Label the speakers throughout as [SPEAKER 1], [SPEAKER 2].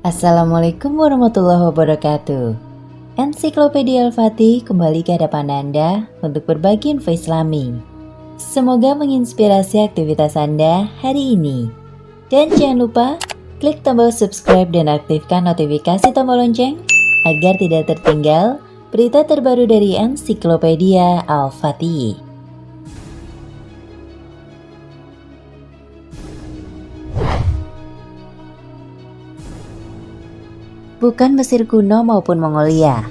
[SPEAKER 1] Assalamualaikum warahmatullahi wabarakatuh. Ensiklopedia Al-Fatih kembali ke hadapan Anda untuk berbagi info Islami. Semoga menginspirasi aktivitas Anda hari ini. Dan jangan lupa klik tombol subscribe dan aktifkan notifikasi tombol lonceng agar tidak tertinggal berita terbaru dari Ensiklopedia Al-Fatih. Bukan Mesir kuno maupun Mongolia,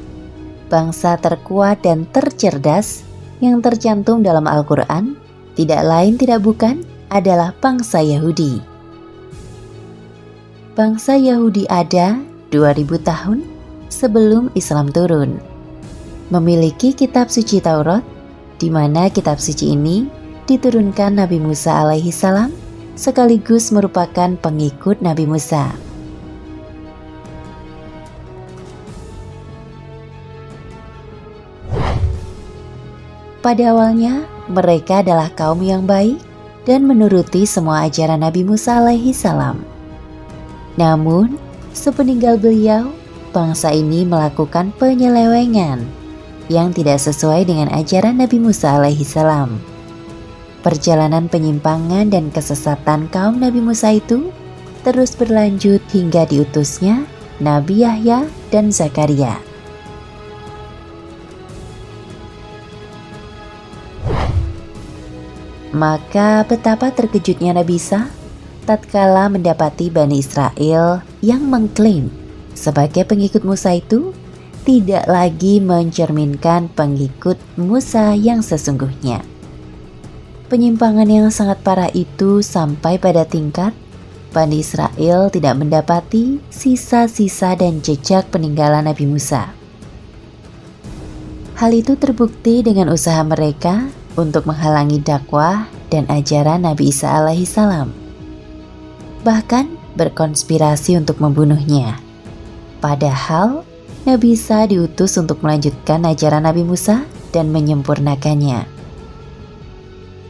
[SPEAKER 1] bangsa terkuat dan tercerdas yang tercantum dalam Al-Quran tidak lain tidak bukan adalah bangsa Yahudi. Bangsa Yahudi ada 2000 tahun sebelum Islam turun. Memiliki kitab suci Taurat, di mana kitab suci ini diturunkan Nabi Musa alaihi salam sekaligus merupakan pengikut Nabi Musa. Pada awalnya, mereka adalah kaum yang baik dan menuruti semua ajaran Nabi Musa alaihi salam. Namun, sepeninggal beliau, bangsa ini melakukan penyelewengan yang tidak sesuai dengan ajaran Nabi Musa alaihi salam. Perjalanan penyimpangan dan kesesatan kaum Nabi Musa itu terus berlanjut hingga diutusnya Nabi Yahya dan Zakaria. Maka betapa terkejutnya Nabi Isa tatkala mendapati Bani Israel yang mengklaim sebagai pengikut Musa itu tidak lagi mencerminkan pengikut Musa yang sesungguhnya. Penyimpangan yang sangat parah itu sampai pada tingkat Bani Israel tidak mendapati sisa-sisa dan jejak peninggalan Nabi Musa. Hal itu terbukti dengan usaha mereka untuk menghalangi dakwah dan ajaran Nabi Isa alaihi salam. Bahkan berkonspirasi untuk membunuhnya. Padahal Nabi Isa diutus untuk melanjutkan ajaran Nabi Musa dan menyempurnakannya.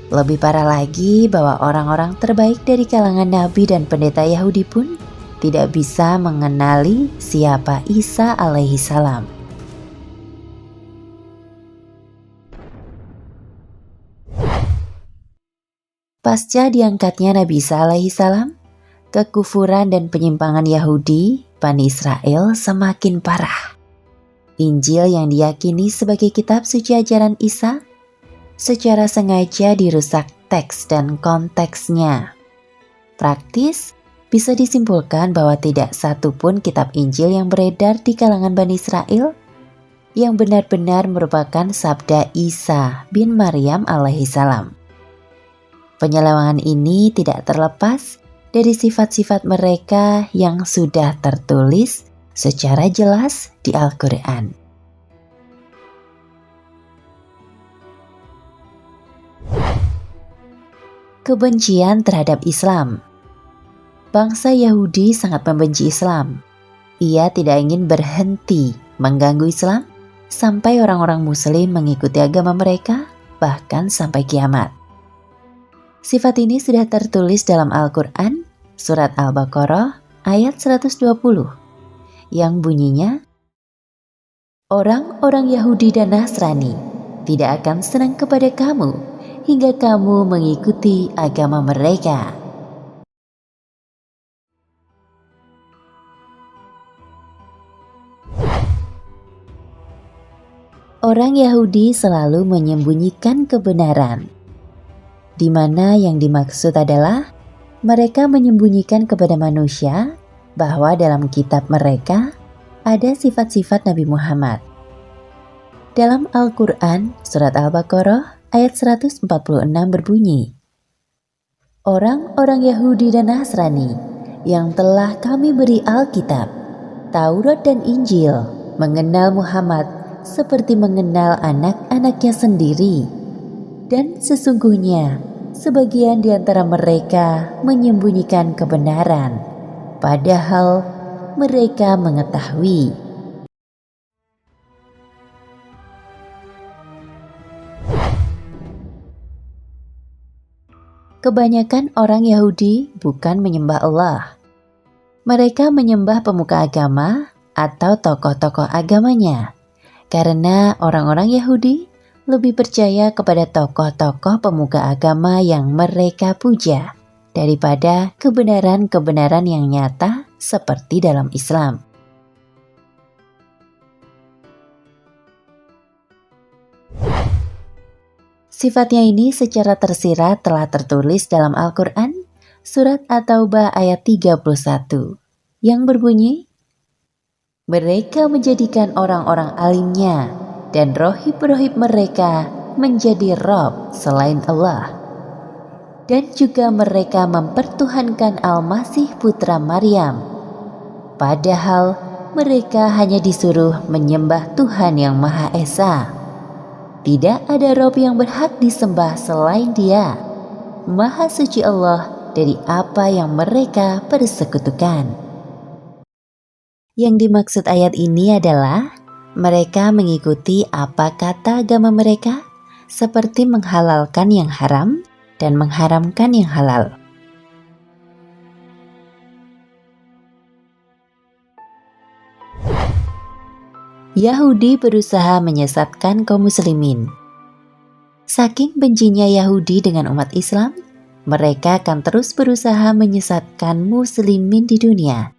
[SPEAKER 1] Lebih parah lagi bahwa orang-orang terbaik dari kalangan Nabi dan pendeta Yahudi pun tidak bisa mengenali siapa Isa alaihi salam. Pasca diangkatnya Nabi Isa alaihi salam, kekufuran dan penyimpangan Yahudi, Bani Israel semakin parah. Injil yang diyakini sebagai kitab suci ajaran Isa secara sengaja dirusak teks dan konteksnya. Praktis, bisa disimpulkan bahwa tidak satu pun kitab Injil yang beredar di kalangan Bani Israel yang benar-benar merupakan sabda Isa bin Maryam alaihi salam. Penyelewengan ini tidak terlepas dari sifat-sifat mereka yang sudah tertulis secara jelas di Al-Quran. Kebencian terhadap Islam. Bangsa Yahudi sangat membenci Islam. Ia tidak ingin berhenti mengganggu Islam sampai orang-orang Muslim mengikuti agama mereka, bahkan sampai kiamat. Sifat ini sudah tertulis dalam Al-Quran, surat Al-Baqarah ayat 120, yang bunyinya, "Orang-orang Yahudi dan Nasrani tidak akan senang kepada kamu hingga kamu mengikuti agama mereka." Orang Yahudi selalu menyembunyikan kebenaran, di mana yang dimaksud adalah mereka menyembunyikan kepada manusia bahwa dalam kitab mereka ada sifat-sifat Nabi Muhammad. Dalam Al-Quran, surat Al-Baqarah ayat 146 berbunyi, "Orang-orang Yahudi dan Nasrani yang telah kami beri Alkitab, Taurat dan Injil mengenal Muhammad seperti mengenal anak-anaknya sendiri. Dan sesungguhnya sebagian di antara mereka menyembunyikan kebenaran, padahal mereka mengetahui." Kebanyakan orang Yahudi bukan menyembah Allah, Mereka menyembah pemuka agama atau tokoh-tokoh agamanya, karena orang-orang Yahudi lebih percaya kepada tokoh-tokoh pemuka agama yang mereka puja daripada kebenaran-kebenaran yang nyata seperti dalam Islam. Sifatnya ini secara tersirat telah tertulis dalam Al-Quran, Surat At-Taubah ayat 31, yang berbunyi, mereka menjadikan orang-orang alimnya dan rohib-rohib mereka menjadi Rob selain Allah. Dan juga mereka mempertuhankan Al-Masih putra Maryam, padahal mereka hanya disuruh menyembah Tuhan yang Maha Esa. Tidak ada Rob yang berhak disembah selain Dia. Maha suci Allah dari apa yang mereka persekutukan. Yang dimaksud ayat ini adalah mereka mengikuti apa kata agama mereka, seperti menghalalkan yang haram dan mengharamkan yang halal. Yahudi berusaha menyesatkan kaum muslimin. Saking bencinya Yahudi dengan umat Islam, mereka akan terus berusaha menyesatkan muslimin di dunia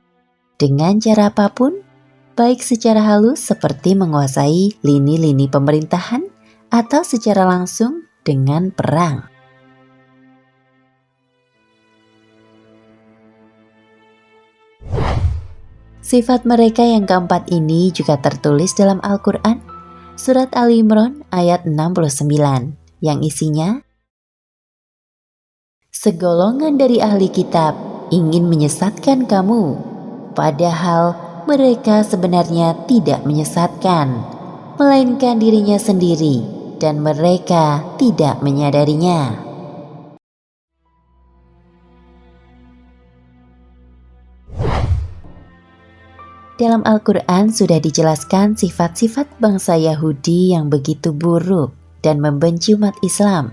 [SPEAKER 1] dengan cara apapun, baik secara halus seperti menguasai lini-lini pemerintahan atau secara langsung dengan perang. Sifat mereka yang keempat ini juga tertulis dalam Al-Quran, Surat Ali Imran ayat 69, yang isinya, segolongan dari ahli kitab ingin menyesatkan kamu, padahal mereka sebenarnya tidak menyesatkan, melainkan dirinya sendiri dan mereka tidak menyadarinya. Dalam Al-Quran sudah dijelaskan sifat-sifat bangsa Yahudi yang begitu buruk dan membenci umat Islam.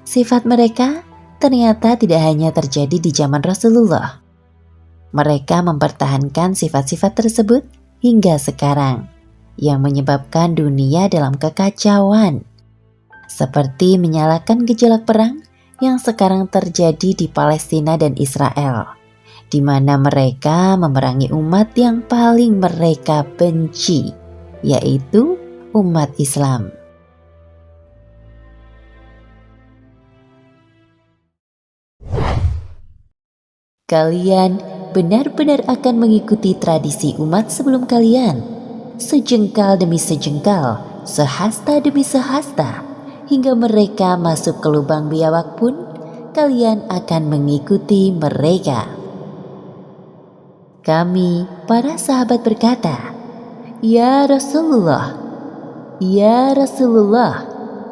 [SPEAKER 1] Sifat mereka ternyata tidak hanya terjadi di zaman Rasulullah. Mereka mempertahankan sifat-sifat tersebut hingga sekarang, yang menyebabkan dunia dalam kekacauan, seperti menyalakan gejolak perang yang sekarang terjadi di Palestina dan Israel, di mana mereka memerangi umat yang paling mereka benci, yaitu umat Islam. Kalian benar-benar akan mengikuti tradisi umat sebelum kalian, sejengkal demi sejengkal, sehasta demi sehasta, hingga mereka masuk ke lubang biawak pun, kalian akan mengikuti mereka. Kami, para sahabat berkata, Ya Rasulullah,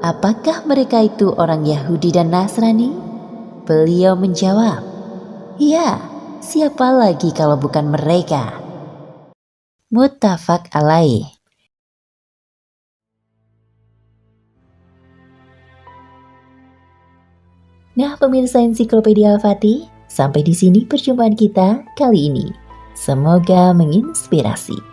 [SPEAKER 1] apakah mereka itu orang Yahudi dan Nasrani? Beliau menjawab, ya, siapa lagi kalau bukan mereka? Muttafaq alaih. Nah, pemirsa Ensiklopedia Al-Fatih, sampai di sini perjumpaan kita kali ini. Semoga menginspirasi.